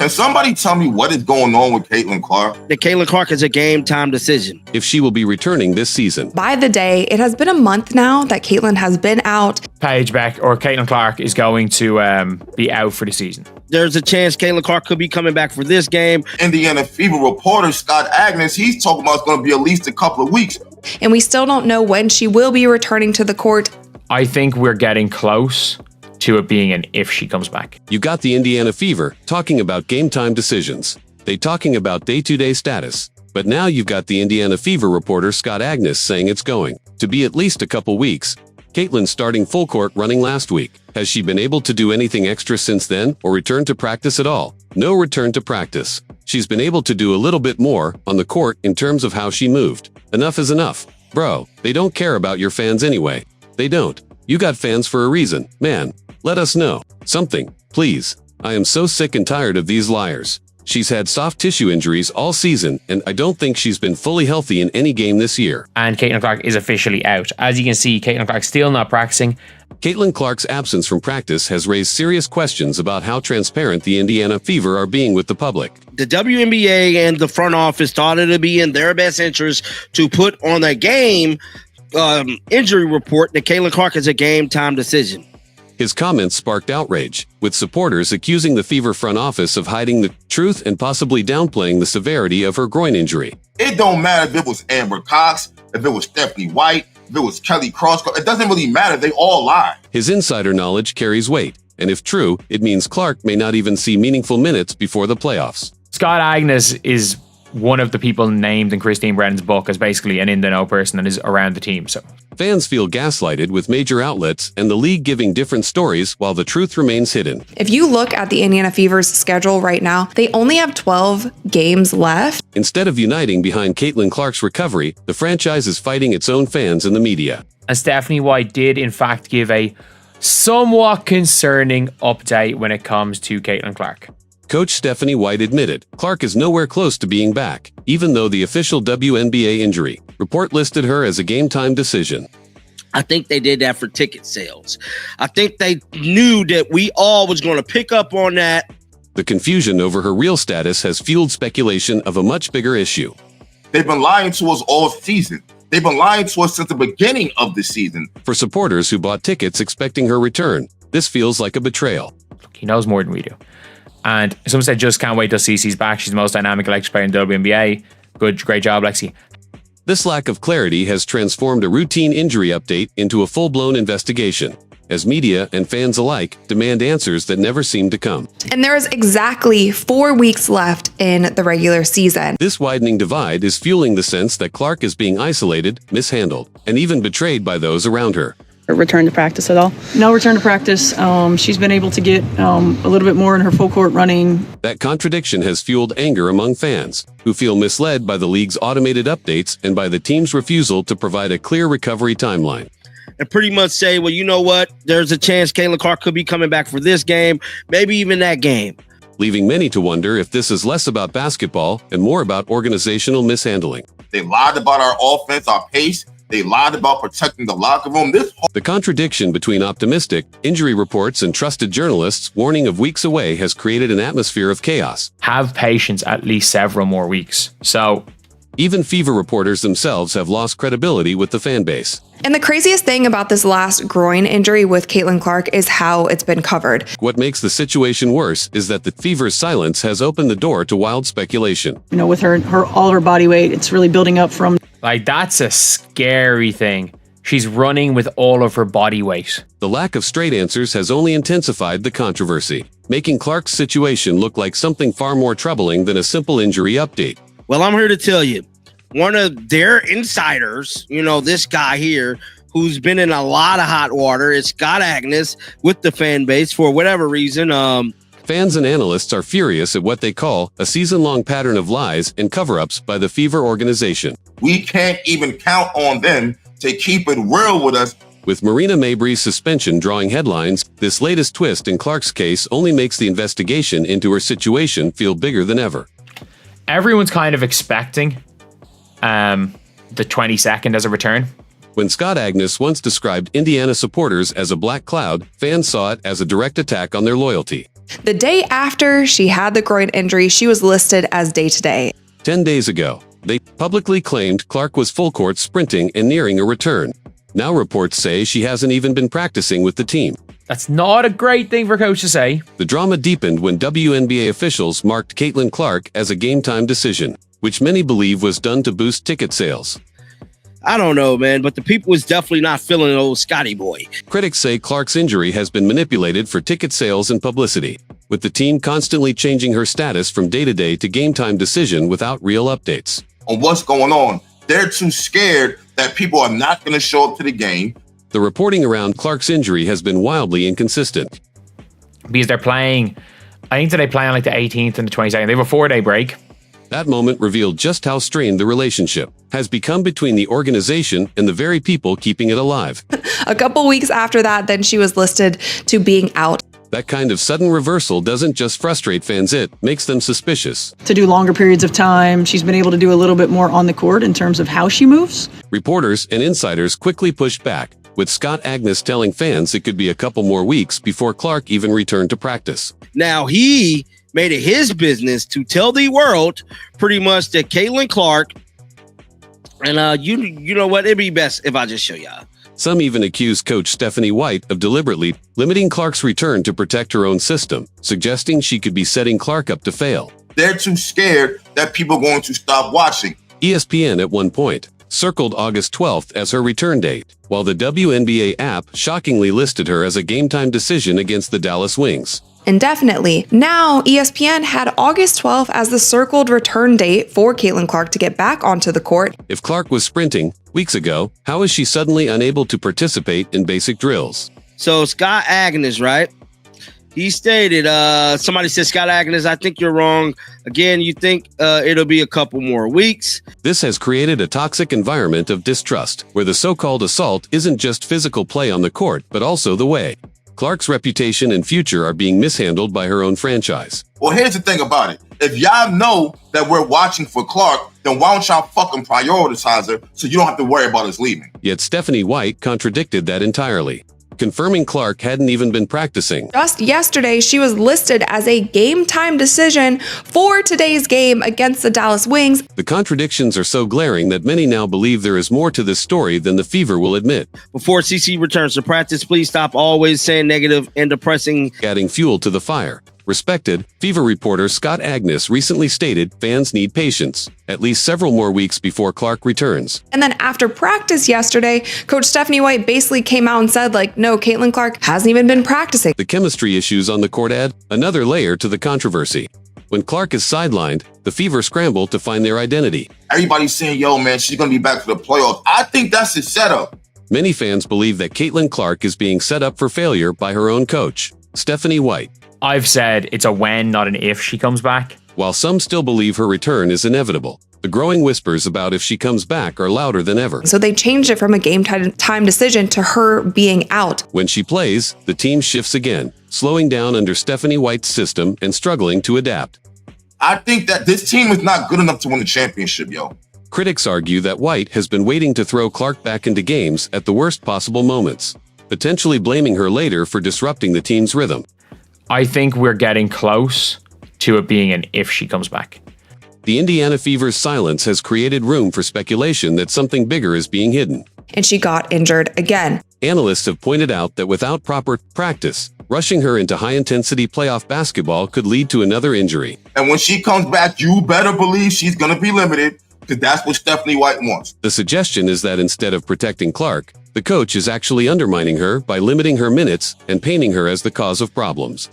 Can somebody tell me what is going on with Caitlin Clark? The Caitlin Clark is a game-time decision. If she will be returning this season. By the day, it has been a month now that Caitlin has been out. Paige Beck or Caitlin Clark is going to be out for the season. There's a chance Caitlin Clark could be coming back for this game. Indiana Fever reporter Scott Agnes, he's talking about it's going to be at least a couple of weeks. And we still don't know when she will be returning to the court. I think we're getting close to it being an if she comes back. You got the Indiana Fever talking about game time decisions. They talking about day-to-day status. But now you've got the Indiana Fever reporter Scott Agnes saying it's going to be at least a couple weeks. Caitlin starting full court running last week. Has she been able to do anything extra since then or return to practice at all? No return to practice. She's been able to do a little bit more on the court in terms of how she moved. Enough is enough. Bro, they don't care about your fans anyway. They don't. You got fans for a reason, man. Let us know. Something, please. I am so sick and tired of these liars. She's had soft tissue injuries all season, and I don't think she's been fully healthy in any game this year. And Caitlin Clark is officially out. As you can see, Caitlin Clark's still not practicing. Caitlin Clark's absence from practice has raised serious questions about how transparent the Indiana Fever are being with the public. The WNBA and the front office thought it would be in their best interest to put on a game injury report that Caitlin Clark is a game-time decision. His comments sparked outrage, with supporters accusing the Fever front office of hiding the truth and possibly downplaying the severity of her groin injury. It don't matter if it was Amber Cox, if it was Stephanie White, if it was Kelly Crossco. It doesn't really matter. They all lie. His insider knowledge carries weight, and if true, it means Clark may not even see meaningful minutes before the playoffs. Scott Agnes is one of the people named in Christine Brennan's book as basically an in-the-know person and is around the team. So fans feel gaslighted with major outlets and the league giving different stories while the truth remains hidden. If you look at the Indiana Fever's schedule right now, they only have 12 games left. Instead of uniting behind Caitlin Clark's recovery, the franchise is fighting its own fans and the media. And Stephanie White did in fact give a somewhat concerning update when it comes to Caitlin Clark. Coach Stephanie White admitted Clark is nowhere close to being back, even though the official WNBA injury report listed her as a game-time decision. I think they did that for ticket sales. I think they knew that we all was going to pick up on that. The confusion over her real status has fueled speculation of a much bigger issue. They've been lying to us all season. They've been lying to us since the beginning of the season. For supporters who bought tickets expecting her return, this feels like a betrayal. He knows more than we do. And some said just can't wait till Cece's back. She's the most dynamic electric player in the WNBA. Great job, Lexi. This lack of clarity has transformed a routine injury update into a full-blown investigation, as media and fans alike demand answers that never seem to come. And there is exactly 4 weeks left in the regular season. This widening divide is fueling the sense that Clark is being isolated, mishandled, and even betrayed by those around her. Return to practice at all? No return to practice. She's been able to get a little bit more in her full court running. That contradiction has fueled anger among fans, who feel misled by the league's automated updates and by the team's refusal to provide a clear recovery timeline. And pretty much say, well, you know what? There's a chance Caitlin Clark could be coming back for this game, maybe even that game. Leaving many to wonder if this is less about basketball and more about organizational mishandling. They lied about our offense, our pace. They lied about protecting the locker room. The contradiction between optimistic, injury reports and trusted journalists' warning of weeks away has created an atmosphere of chaos. Have patience at least several more weeks. So even Fever reporters themselves have lost credibility with the fan base. And the craziest thing about this last groin injury with Caitlin Clark is how it's been covered. What makes the situation worse is that the Fever's silence has opened the door to wild speculation. You know, with her all her body weight, it's really building up from. Like, that's a scary thing. She's running with all of her body weight. The lack of straight answers has only intensified the controversy, making Clark's situation look like something far more troubling than a simple injury update. Well, I'm here to tell you, one of their insiders, you know, this guy here, who's been in a lot of hot water, is Scott Agnes with the fan base for whatever reason. Fans and analysts are furious at what they call a season-long pattern of lies and cover-ups by the Fever organization. We can't even count on them to keep it real with us. With Marina Mabry's suspension drawing headlines, this latest twist in Clark's case only makes the investigation into her situation feel bigger than ever. Everyone's kind of expecting the 22nd as a return. When Scott Agnes once described Indiana supporters as a black cloud, fans saw it as a direct attack on their loyalty. The day after she had the groin injury, she was listed as day-to-day. 10 days ago, they publicly claimed Clark was full court sprinting and nearing a return. Now reports say she hasn't even been practicing with the team. That's not a great thing for a coach to say. The drama deepened when WNBA officials marked Caitlin Clark as a game-time decision, which many believe was done to boost ticket sales. I don't know, man, but the people was definitely not feeling old Scotty boy. Critics say Clark's injury has been manipulated for ticket sales and publicity, with the team constantly changing her status from day-to-day to game-time decision without real updates. On what's going on, they're too scared that people are not going to show up to the game. The reporting around Clark's injury has been wildly inconsistent. Because they're playing, I think that they play on like the 18th and the 22nd. They have a 4-day break. That moment revealed just how strained the relationship has become between the organization and the very people keeping it alive. A couple weeks after that, then she was listed to being out. That kind of sudden reversal doesn't just frustrate fans, it makes them suspicious. To do longer periods of time, she's been able to do a little bit more on the court in terms of how she moves. Reporters and insiders quickly pushed back, with Scott Agnes telling fans it could be a couple more weeks before Clark even returned to practice. Now, he made it his business to tell the world pretty much that Caitlin Clark, and you know what, it'd be best if I just show y'all. Some even accused coach Stephanie White of deliberately limiting Clark's return to protect her own system, suggesting she could be setting Clark up to fail. They're too scared that people are going to stop watching. ESPN at one point circled August 12th as her return date, while the WNBA app shockingly listed her as a game-time decision against the Dallas Wings. Indefinitely. Now, ESPN had August 12th as the circled return date for Caitlin Clark to get back onto the court. If Clark was sprinting weeks ago, how is she suddenly unable to participate in basic drills? So Scott Agnes, right? He stated, somebody said, Scott Agnes, I think you're wrong. Again, you think it'll be a couple more weeks. This has created a toxic environment of distrust, where the so-called assault isn't just physical play on the court, but also the way Clark's reputation and future are being mishandled by her own franchise. Well, here's the thing about it. If y'all know that we're watching for Clark, then why don't y'all fucking prioritize her so you don't have to worry about us leaving? Yet Stephanie White contradicted that entirely, confirming Clark hadn't even been practicing. Just yesterday, she was listed as a game-time decision for today's game against the Dallas Wings. The contradictions are so glaring that many now believe there is more to this story than the Fever will admit. Before CC returns to practice, please stop always saying negative and depressing. Adding fuel to the fire. Respected Fever reporter Scott Agnes recently stated fans need patience, at least several more weeks before Clark returns. And then after practice yesterday, Coach Stephanie White basically came out and said, no, Caitlin Clark hasn't even been practicing. The chemistry issues on the court add another layer to the controversy. When Clark is sidelined, the Fever scramble to find their identity. Everybody's saying, yo, man, she's going to be back for the playoffs. I think that's a setup. Many fans believe that Caitlin Clark is being set up for failure by her own coach, Stephanie White. I've said it's a when, not an if she comes back. While some still believe her return is inevitable, the growing whispers about if she comes back are louder than ever. So they changed it from a game-time decision to her being out. When she plays, the team shifts again, slowing down under Stephanie White's system and struggling to adapt. I think that this team is not good enough to win the championship, yo. Critics argue that White has been waiting to throw Clark back into games at the worst possible moments, potentially blaming her later for disrupting the team's rhythm. I think we're getting close to it being an if she comes back. The Indiana Fever's silence has created room for speculation that something bigger is being hidden. And she got injured again. Analysts have pointed out that without proper practice, rushing her into high-intensity playoff basketball could lead to another injury. And when she comes back, you better believe she's going to be limited, because that's what Stephanie White wants. The suggestion is that instead of protecting Clark, the coach is actually undermining her by limiting her minutes and painting her as the cause of problems.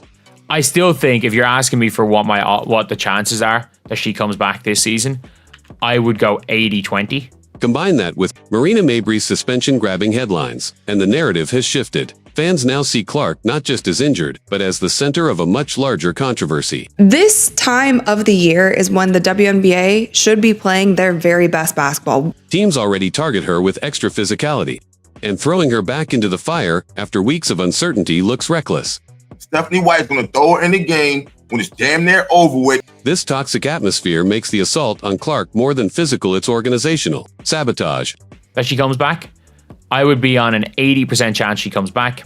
I still think if you're asking me for what the chances are that she comes back this season, I would go 80-20. Combine that with Marina Mabry's suspension-grabbing headlines, and the narrative has shifted. Fans now see Clark not just as injured, but as the center of a much larger controversy. This time of the year is when the WNBA should be playing their very best basketball. Teams already target her with extra physicality, and throwing her back into the fire after weeks of uncertainty looks reckless. Stephanie White's going to throw her in the game when it's damn near over with. This toxic atmosphere makes the assault on Clark more than physical, it's organizational. Sabotage. That she comes back? I would be on an 80% chance she comes back,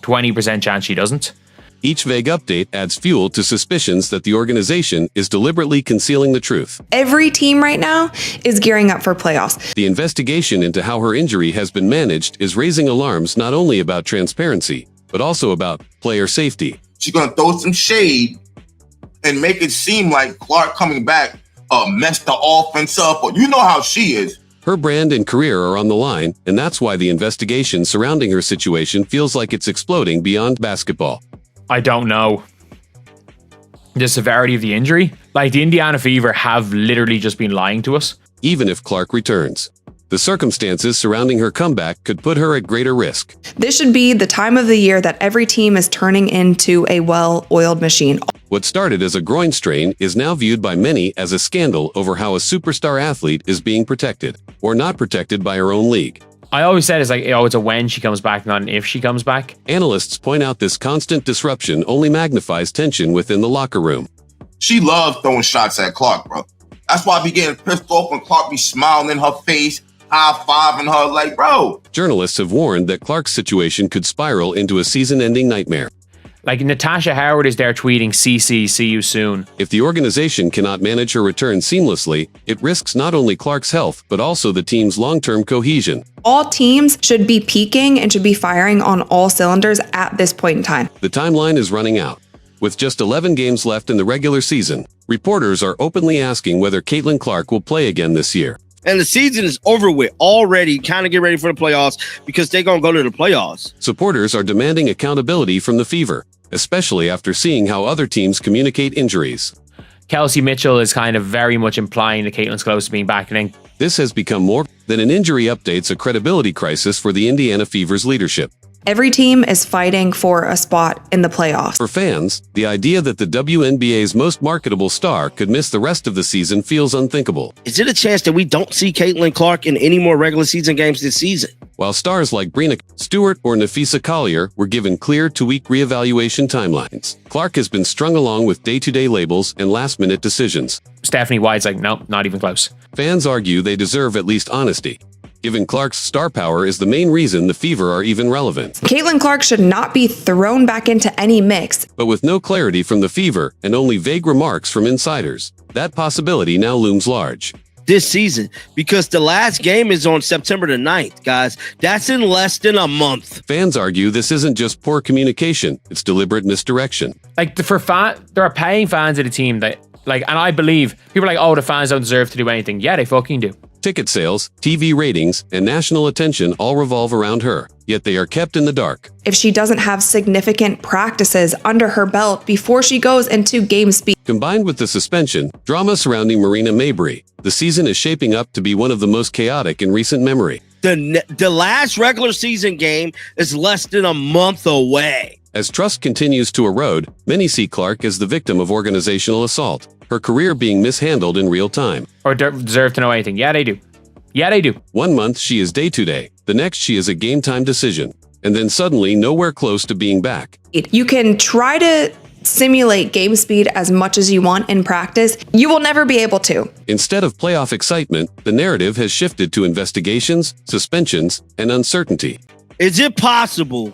20% chance she doesn't. Each vague update adds fuel to suspicions that the organization is deliberately concealing the truth. Every team right now is gearing up for playoffs. The investigation into how her injury has been managed is raising alarms not only about transparency, but also about player safety. She's going to throw some shade and make it seem like Clark coming back messed the offense up. Or you know how she is. Her brand and career are on the line, and that's why the investigation surrounding her situation feels like it's exploding beyond basketball. I don't know the severity of the injury. Like, the Indiana Fever have literally just been lying to us. Even if Clark returns, the circumstances surrounding her comeback could put her at greater risk. This should be the time of the year that every team is turning into a well-oiled machine. What started as a groin strain is now viewed by many as a scandal over how a superstar athlete is being protected or not protected by her own league. I always said it's like, oh, it's a when she comes back, not an if she comes back. Analysts point out this constant disruption only magnifies tension within the locker room. She loves throwing shots at Clark, bro. That's why I be getting pissed off when Clark be smiling in her face, high-fiving her, like, bro. Journalists have warned that Clark's situation could spiral into a season-ending nightmare. Like, Natasha Howard is there tweeting, CC, see you soon. If the organization cannot manage her return seamlessly, it risks not only Clark's health, but also the team's long-term cohesion. All teams should be peaking and should be firing on all cylinders at this point in time. The timeline is running out. With just 11 games left in the regular season, reporters are openly asking whether Caitlin Clark will play again this year. And the season is over with already. Kind of get ready for the playoffs because they're going to go to the playoffs. Supporters are demanding accountability from the Fever, especially after seeing how other teams communicate injuries. Kelsey Mitchell is kind of very much implying that Caitlin's close to being back. And then This has become more than an injury updates a credibility crisis for the Indiana Fever's leadership. Every team is fighting for a spot in the playoffs. For fans, the idea that the WNBA's most marketable star could miss the rest of the season feels unthinkable. Is it a chance that we don't see Caitlin Clark in any more regular season games this season? While stars like Breena Stewart or Nafisa Collier were given clear 2-week reevaluation timelines, Clark has been strung along with day-to-day labels and last-minute decisions. Stephanie White's like, nope, not even close. Fans argue they deserve at least honesty, given Clark's star power is the main reason the Fever are even relevant. Caitlin Clark should not be thrown back into any mix. But with no clarity from the Fever and only vague remarks from insiders, that possibility now looms large. This season, because the last game is on September the 9th, guys. That's in less than a month. Fans argue this isn't just poor communication, it's deliberate misdirection. Like, there are paying fans of the team that, like, and I believe people are like, oh, the fans don't deserve to do anything. Yeah, they fucking do. Ticket sales, TV ratings, and national attention all revolve around her, yet they are kept in the dark. If she doesn't have significant practices under her belt before she goes into game speed. Combined with the suspension, drama surrounding Marina Mabrey, the season is shaping up to be one of the most chaotic in recent memory. The last regular season game is less than a month away. As trust continues to erode, many see Clark as the victim of organizational assault, her career being mishandled in real time. Or deserve to know anything. Yeah, they do. Yeah, they do. 1 month she is day-to-day, the next she is a game-time decision, and then suddenly nowhere close to being back. You can try to simulate game speed as much as you want in practice. You will never be able to. Instead of playoff excitement, the narrative has shifted to investigations, suspensions, and uncertainty. Is it possible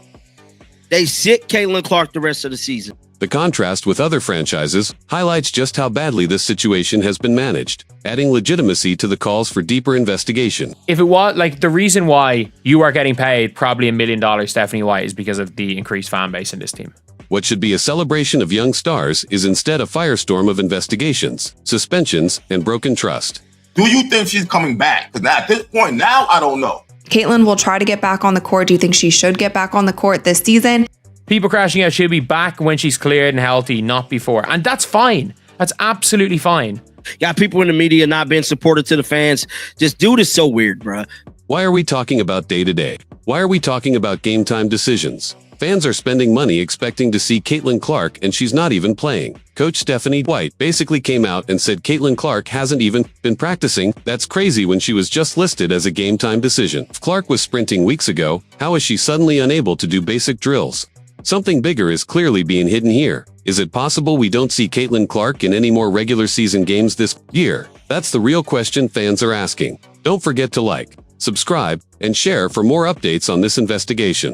they sit Caitlin Clark the rest of the season? The contrast with other franchises highlights just how badly this situation has been managed, adding legitimacy to the calls for deeper investigation. If it was, like, the reason why you are getting paid probably $1 million, Stephanie White, is because of the increased fan base in this team. What should be a celebration of young stars is instead a firestorm of investigations, suspensions, and broken trust. Do you think she's coming back? Because at this point now, I don't know. Caitlin will try to get back on the court. Do you think she should get back on the court this season? People crashing out, she'll be back when she's cleared and healthy, not before. And that's fine. That's absolutely fine. Got people in the media not being supportive to the fans. This dude is so weird, bro. Why are we talking about day-to-day? Why are we talking about game-time decisions? Fans are spending money expecting to see Caitlin Clark, and she's not even playing. Coach Stephanie White basically came out and said Caitlin Clark hasn't even been practicing. That's crazy when she was just listed as a game-time decision. If Clark was sprinting weeks ago, how is she suddenly unable to do basic drills? Something bigger is clearly being hidden here. Is it possible we don't see Caitlin Clark in any more regular season games this year? That's the real question fans are asking. Don't forget to like, subscribe, and share for more updates on this investigation.